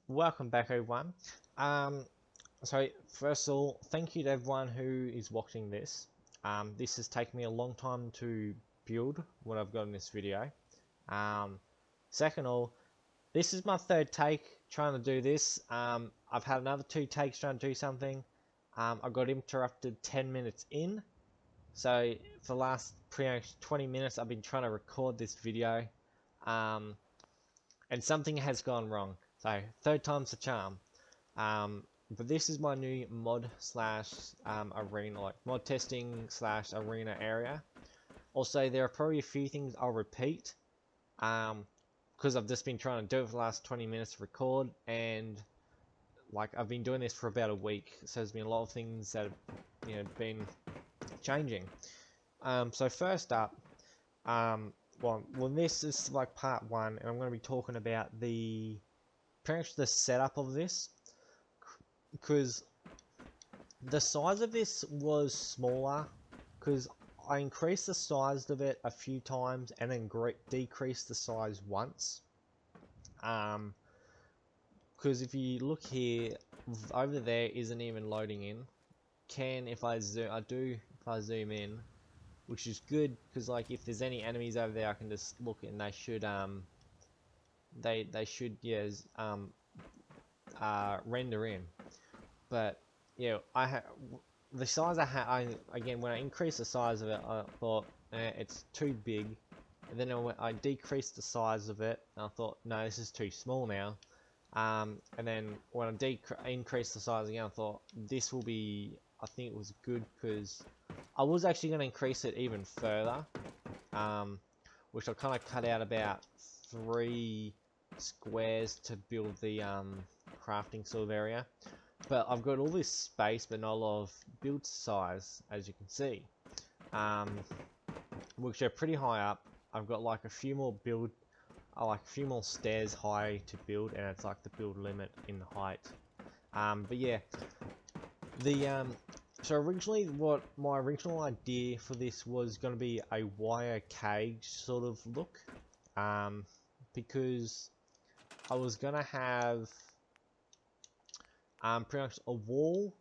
Welcome back, everyone. Um, so first of all, thank you to everyone who is watching this. This has taken me a long time to build what I've got in this video. Um, Second of all, this is my third take trying to do this. I've had another two takes trying to do something. I got interrupted 10 minutes in. So for the last pretty much 20 minutes, I've been trying to record this video. Um, and something has gone wrong. So third time's the charm. But this is my new mod slash arena, like mod testing slash arena area. Also, there are probably a few things I'll repeat, because I've just been trying to do it for the last 20 minutes to record, and like I've been doing this for about a week, so there's been a lot of things that have been changing. So first up, well, this is like part one, and I'm going to be talking about pretty much the setup of this, because the size of this was smaller, because I increased the size of it a few times and then decreased the size once. Because if you look here, over there isn't even loading in. If I zoom in, which is good, because like if there's any enemies over there, I can just look and they should render in. But yeah, the size again, when I increased the size of it, I thought it's too big, and then I decreased the size of it, and I thought, no, this is too small now. And then when I increased the size again, I thought this will be, I think it was good, because I was actually going to increase it even further, which I kind of cut out about 3 squares to build the crafting sort of area. But I've got all this space, but not a lot of build size, as you can see, which are pretty high up. I've got like a few more stairs high to build, and it's like the build limit in height. But yeah, so originally, what my original idea for this was going to be a wire cage sort of look, because I was going to have pretty much a wall,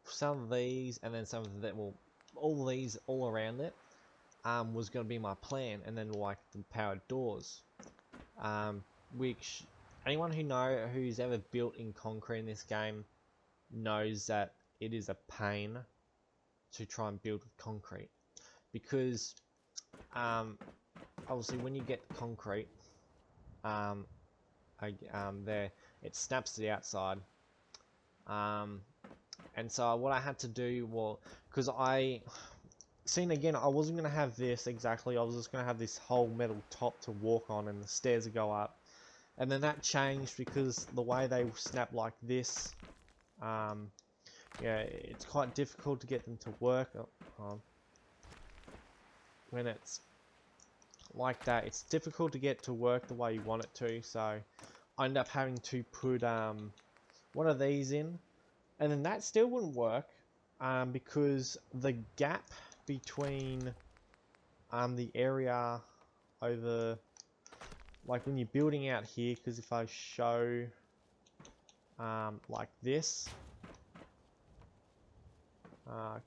some of these, and then some of that. Well, all these all around it was going to be my plan, and then like the powered doors, which anyone who's ever built in concrete in this game knows that it is a pain to try and build with concrete, because obviously when you get concrete, there it snaps to the outside. And so what I had to do, well, because I wasn't going to have this exactly. I was just going to have this whole metal top to walk on and the stairs to go up. And then that changed because the way they snap like this, it's quite difficult to get them to work. When it's like that, it's difficult to get to work the way you want it to. So I ended up having to put one of these in. And then that still wouldn't work, because the gap between the area over, like when you're building out here, because if I show like this, I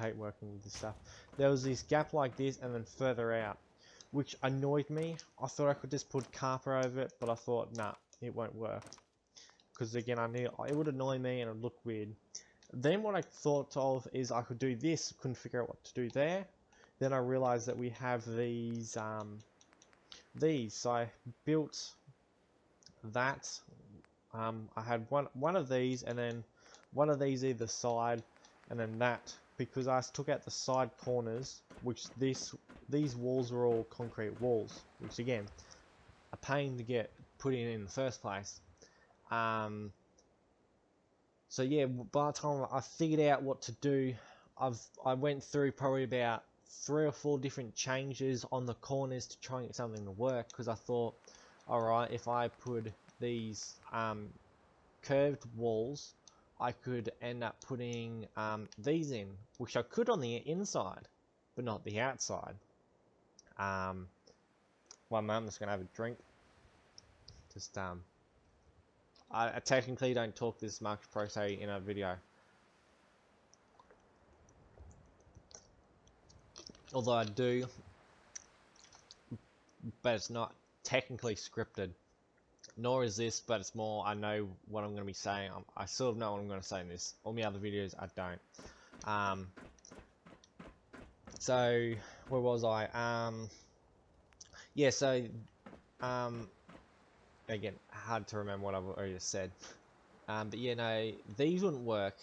hate working with this stuff. There was this gap like this and then further out, which annoyed me. I thought I could just put carpet over it, but I thought, nah, it won't work. Because again, it would annoy me and it would look weird. Then what I thought of is I could do this, couldn't figure out what to do there. Then I realized that we have these, so I built that. I had one of these, and then one of these either side, and then that, because I took out the side corners, which these walls are all concrete walls, which again, a pain to get put in the first place. So yeah, by the time I figured out what to do, I went through probably about 3 or 4 different changes on the corners to try and get something to work, because I thought, alright, if I put these curved walls, I could end up putting these in, which I could on the inside, but not the outside. One moment, I'm just going to have a drink. Just I technically don't talk this much per se in a video. Although I do, but it's not technically scripted. Nor is this, but it's more, I know what I'm going to be saying. I sort of know what I'm going to say in this. All my other videos, I don't. So, where was I? Yeah, so, again, hard to remember what I've already said. But yeah, no, these wouldn't work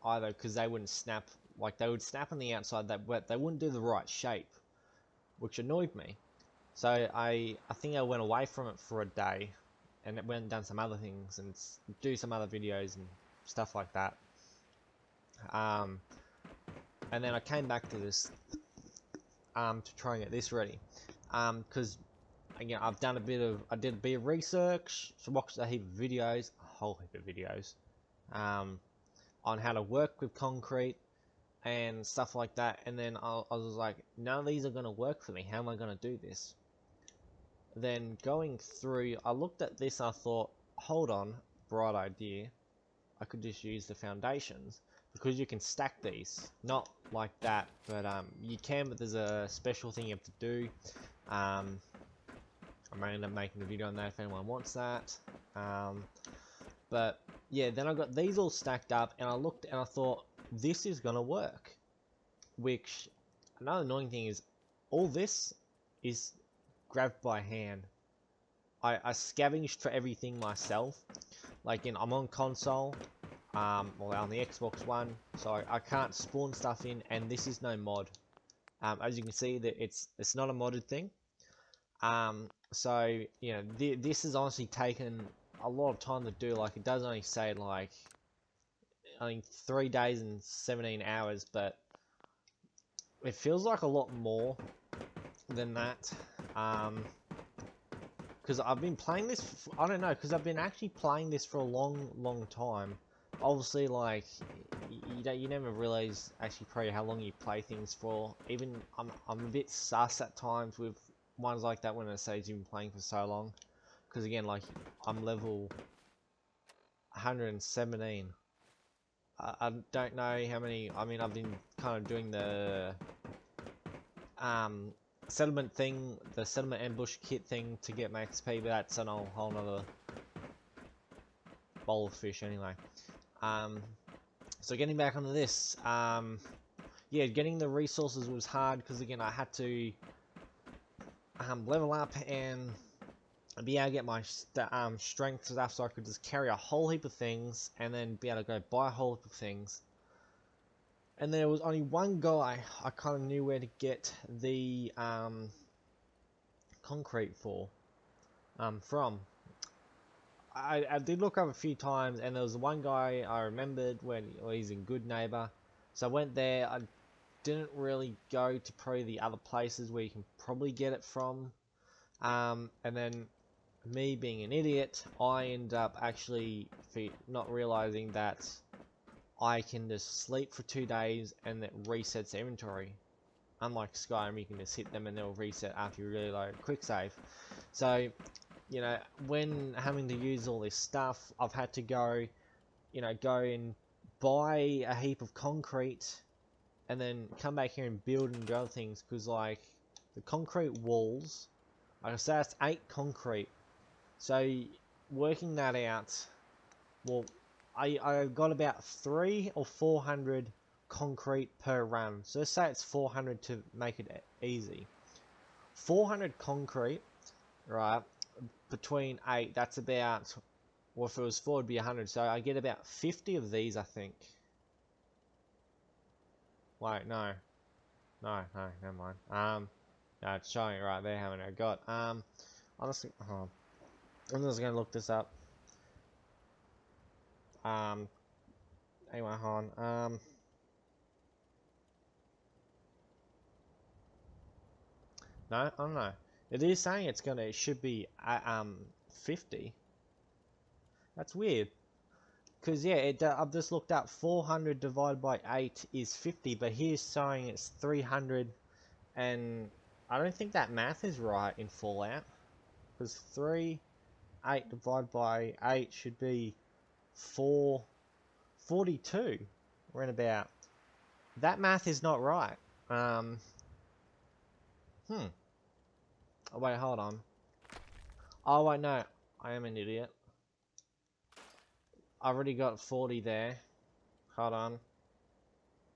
either, because they wouldn't snap. Like, they would snap on the outside, but they wouldn't do the right shape, which annoyed me. So I think I went away from it for a day, and it went and done some other things, and do some other videos and stuff like that. And then I came back to this, to try and get this ready. Because, again, I did a bit of research, so watched a heap of videos, a whole heap of videos, on how to work with concrete and stuff like that. And then I was like, none of these are going to work for me. How am I going to do this? Then going through, I looked at this and I thought, hold on, bright idea. I could just use the foundations, because you can stack these, not like that, but you can, but there's a special thing you have to do. I may end up making a video on that if anyone wants that. But yeah, then I got these all stacked up, and I looked and I thought, this is gonna work. Which, another annoying thing is, all this is grabbed by hand. I scavenged for everything myself. Like, I'm on console, well, on the Xbox One, so I can't spawn stuff in, and this is no mod. As you can see, that it's not a modded thing. So, you know, this has honestly taken a lot of time to do. Like, it does only say, like, I think 3 days and 17 hours, but it feels like a lot more than that. Because I've been playing this, I don't know, because I've been actually playing this for a long time. Obviously, like, you never realize actually probably how long you play things for. Even, I'm a bit sus at times with ones like that when it says you've been playing for so long. Because again, like, I'm level 117. I don't know how many, I mean, I've been kind of doing the settlement thing, the settlement ambush kit thing to get my XP, but that's a whole nother bowl of fish anyway. So getting back onto this, yeah, getting the resources was hard, because again, I had to level up and be able to get my strength stuff, so I could just carry a whole heap of things, and then be able to go buy a whole heap of things. And there was only one guy I kind of knew where to get the concrete from. I did look up a few times, and there was one guy I remembered when he's in Good Neighbor. So I went there. I didn't really go to probably the other places where you can probably get it from. And then me being an idiot, I ended up actually not realizing that I can just sleep for 2 days and that resets the inventory. Unlike Skyrim, you can just hit them and they'll reset after you really load quick save. So, you know, when having to use all this stuff, I've had to go, you know, go and buy a heap of concrete and then come back here and build and do other things, because, like, the concrete walls, like I said, that's 8 concrete. So, working that out, well, I got about 300 or 400 concrete per run. So let's say it's 400 to make it easy. 400 concrete, right, between 8, that's about, well, if it was 4, it'd be 100. So I get about 50 of these, I think. Wait, no, never mind. No, it's showing it right there how many I got. Honestly, I'm just gonna look this up. Anyway, hold on. No, I don't know. It is saying it should be 50. That's weird. Because yeah, I've just looked up 400 divided by 8 is 50, but here's saying it's 300, and I don't think that math is right in Fallout. Because 3 8 divided by 8 should be 442. We're in about. That math is not right. Oh, wait, hold on. Oh, wait, no. I am an idiot. I already got 40 there. Hold on.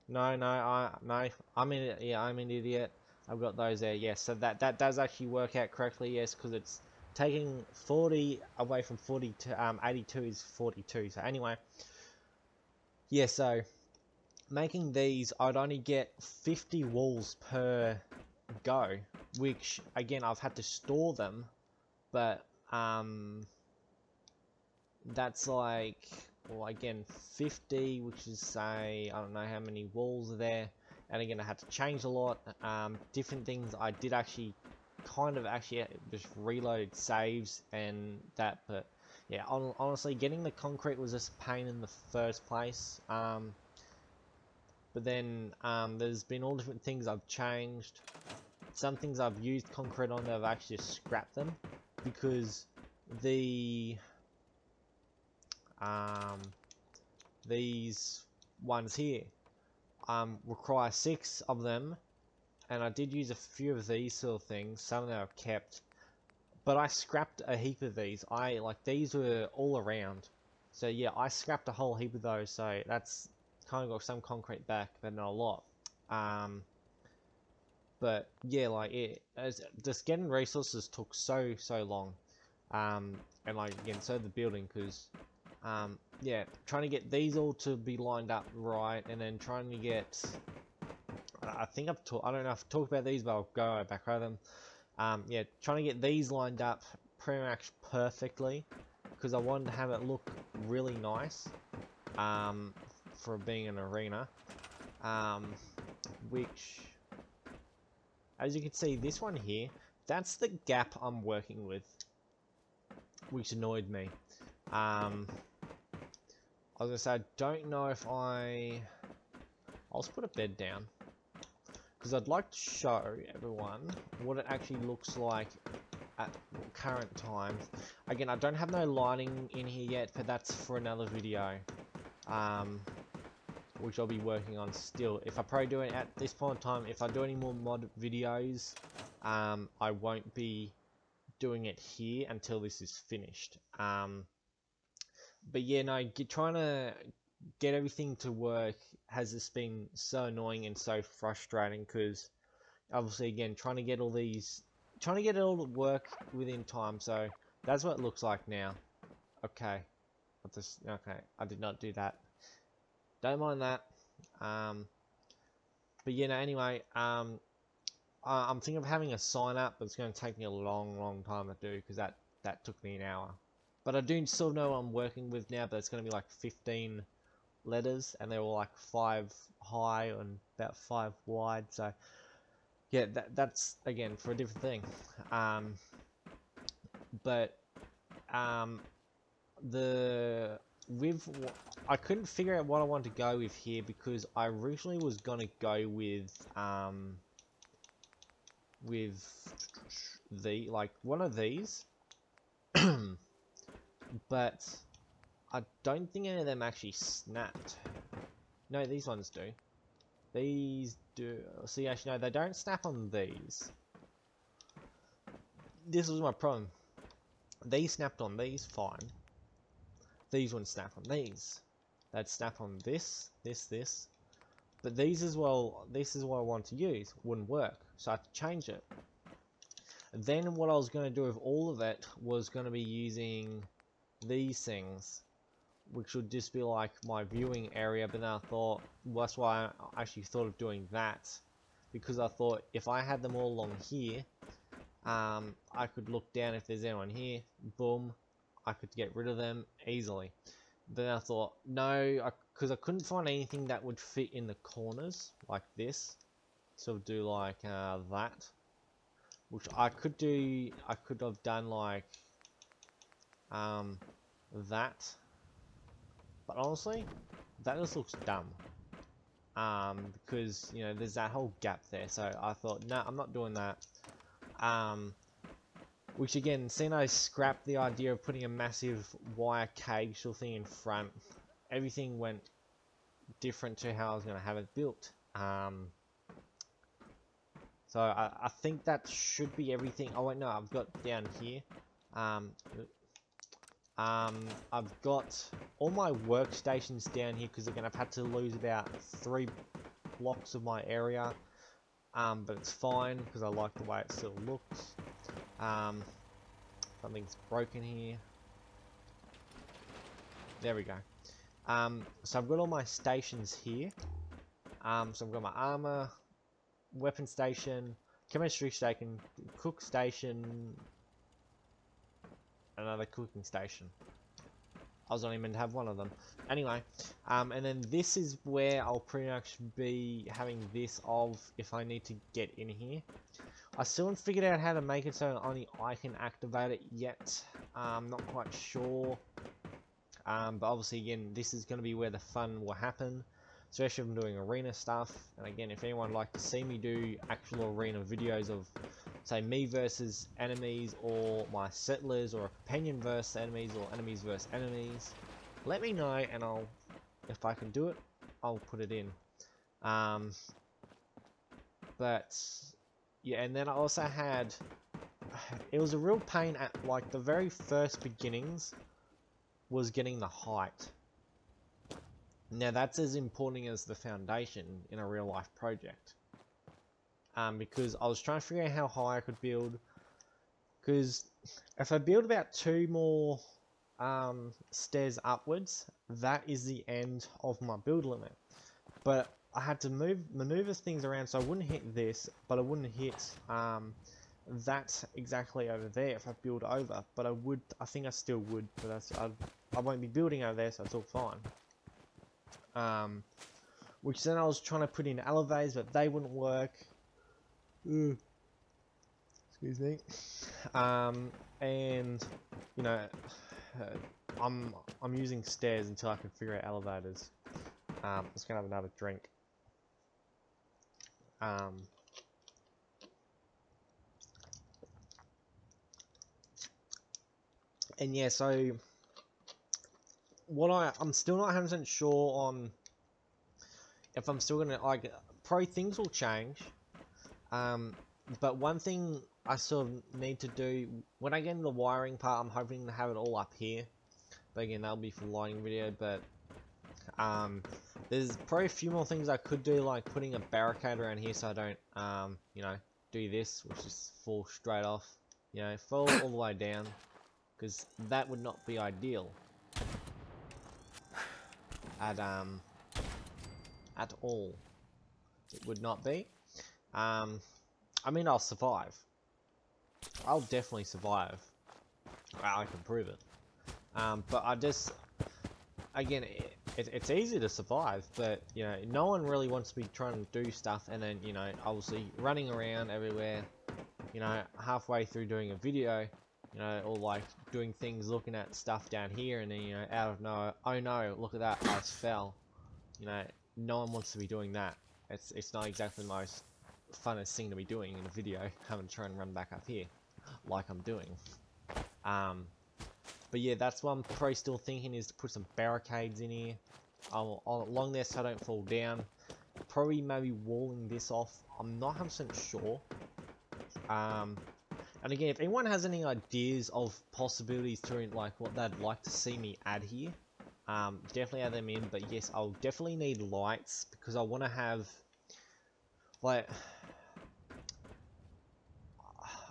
No, I'm an idiot. I've got those there. Yes, so that does actually work out correctly. Yes, because it's taking 40 away from 40 to 82 is 42. So anyway, yeah. So making these, I'd only get 50 walls per go, which again I've had to store them, but that's like, well, again 50, which is, say, I don't know how many walls are there, and again I had to change a lot. Different things I did actually just reload saves and that, but yeah, honestly getting the concrete was just a pain in the first place. But then there's been all different things I've changed. Some things I've used concrete on, I've actually just scrapped them because these ones here require 6 of them, and I did use a few of these sort of things. Some of them I've kept, but I scrapped a heap of these. These were all around, so yeah, I scrapped a whole heap of those. So that's kind of got some concrete back, but not a lot. But yeah, just getting resources took so long. And like again, so the building, because yeah, trying to get these all to be lined up right, and then trying to get, I think I don't know if I've talked about these, but I'll go back over them. Yeah, trying to get these lined up pretty much perfectly, because I wanted to have it look really nice, for being an arena, which, as you can see, this one here, that's the gap I'm working with, which annoyed me. I was gonna say, I don't know if I'll just put a bed down, because I'd like to show everyone what it actually looks like at current times. Again, I don't have no lighting in here yet, but that's for another video, which I'll be working on still. If I probably do it at this point in time, if I do any more mod videos, I won't be doing it here until this is finished. But yeah, no, trying to get everything to work has just been so annoying and so frustrating, because obviously, again, trying to get it all to work within time. So that's what it looks like now. Okay, I did not do that. Don't mind that. But yeah, no, anyway, I'm thinking of having a sign up, but it's going to take me a long time to do, because that took me an hour. But I do still know I'm working with now, but it's going to be like 15 letters, and they're all like 5 high and about 5 wide. So yeah, that's again for a different thing. But I couldn't figure out what I wanted to go with here, because I originally was gonna go with one of these, but I don't think any of them actually snapped. No, these ones do. These do. See, actually, no, they don't snap on these. This was my problem. These snapped on these, fine. These wouldn't snap on these. They'd snap on this. But these as well, this is what I want to use. Wouldn't work, so I had to change it. And then what I was going to do with all of it was going to be using these things, which would just be like my viewing area. But then I thought, well, that's why I actually thought of doing that, because I thought if I had them all along here, I could look down if there's anyone here, boom, I could get rid of them easily. Then I thought, no, because I couldn't find anything that would fit in the corners like this, so do like that, which I could do. I could have done like that, but honestly, that just looks dumb. Because you know there's that whole gap there, so I thought, no, I'm not doing that. Which again, seeing I scrapped the idea of putting a massive wire cage sort of thing in front, everything went different to how I was going to have it built. So I think that should be everything. Oh wait, no, I've got down here. I've got all my workstations down here because again I've had to lose about 3 blocks of my area. But it's fine because I like the way it still looks. Something's broken here. There we go. So I've got all my stations here. So I've got my armor, weapon station, chemistry station, cook station, another cooking station. I was only meant to have one of them. Anyway, and then this is where I'll pretty much be having this of if I need to get in here. I still haven't figured out how to make it so only I can activate it yet. I'm not quite sure. But obviously again, this is going to be where the fun will happen. Especially if I'm doing arena stuff. And again, if anyone would like to see me do actual arena videos of, say, me versus enemies, or my settlers, or a companion versus enemies, or enemies versus enemies, let me know, and if I can do it, I'll put it in. But yeah, and then I also had, it was a real pain at like the very first beginnings, was getting the height. Now that's as important as the foundation in a real life project. Because I was trying to figure out how high I could build. Because if I build about 2 more stairs upwards, that is the end of my build limit. But I had to maneuver things around so I wouldn't hit this, but I wouldn't hit that exactly over there if I build over. But I think I still would, but I won't be building over there, so it's all fine. Which then I was trying to put in elevators, but they wouldn't work. Excuse me. And you know, I'm using stairs until I can figure out elevators. I'm just gonna have another drink. And yeah, so what I'm still not 100% sure on if I'm still gonna, like, probably things will change. But one thing I sort of need to do when I get into the wiring part, I'm hoping to have it all up here. But again, that'll be for the lighting video. But there's probably a few more things I could do, like putting a barricade around here so I don't, you know, do this, which just fall straight off. You know, fall all the way down, because that would not be ideal at all. It would not be. I mean, I'll survive. I'll definitely survive. I can prove it. But I just, again, it's easy to survive, but you know, no one really wants to be trying to do stuff and then, you know, obviously running around everywhere, you know, halfway through doing a video, you know, or like doing things, looking at stuff down here, and then, you know, out of nowhere, oh no, look at that, I just fell. You know, no one wants to be doing that. It's not exactly the most funnest thing to be doing in a video, having to try and run back up here, like I'm doing. But yeah, that's what I'm probably still thinking, is to put some barricades in here along there so I don't fall down. Probably maybe walling this off. I'm not 100% sure. And again, if anyone has any ideas of possibilities to, like, what they'd like to see me add here, definitely add them in. But yes, I'll definitely need lights, because I want to have, like,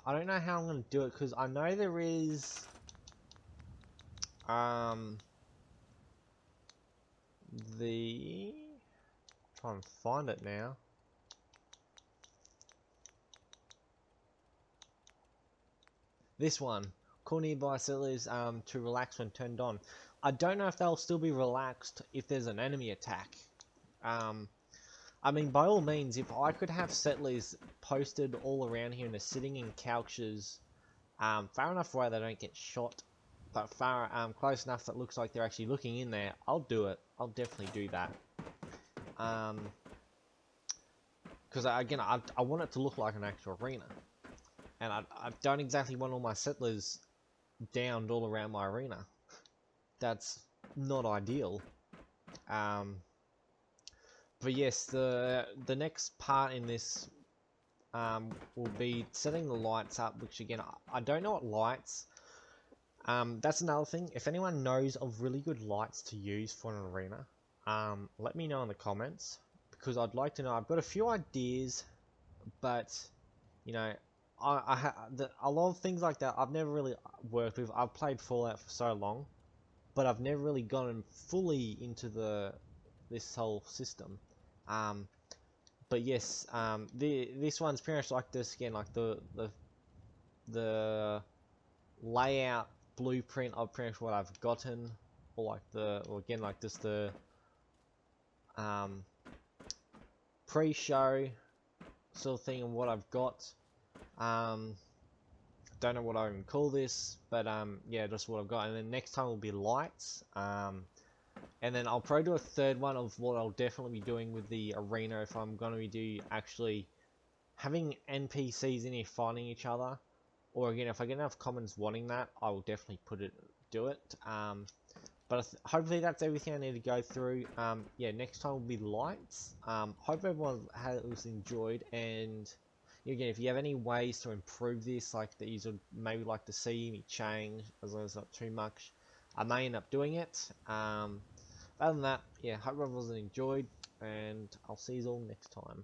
I don't know how I'm going to do it, because I know there is trying to find it now. This one, call nearby settlers to relax when turned on. I don't know if they'll still be relaxed if there's an enemy attack. I mean, by all means, if I could have settlers posted all around here and they're sitting in couches, far enough away they don't get shot, but far close enough that looks like they're actually looking in there, I'll do it. I'll definitely do that. Because again, I want it to look like an actual arena. and I don't exactly want all my settlers downed all around my arena. That's not ideal. But yes, the next part in this will be setting the lights up, which again, I don't know what lights. That's another thing. If anyone knows of really good lights to use for an arena, let me know in the comments, because I'd like to know. I've got a few ideas, but you know, a lot of things like that I've never really worked with. I've played Fallout for so long, but I've never really gone fully into this whole system. Um, but yes, this one's pretty much like this again, like the layout blueprint of pretty much what I've gotten, or again like just the um, pre-show sort of thing and what I've got. Don't know what I even call this, but yeah, just what I've got. And then next time will be lights. And then I'll probably do a third one of what I'll definitely be doing with the arena if I'm going to be actually having NPCs in here fighting each other. Or again, if I get enough comments wanting that, I will definitely do it. But hopefully that's everything I need to go through. Yeah, next time will be lights. Hope everyone has enjoyed, and again, if you have any ways to improve this, like that you would maybe like to see me change, as long as it's not too much, I may end up doing it. Other than that, yeah, hope everyone's enjoyed, and I'll see you all next time.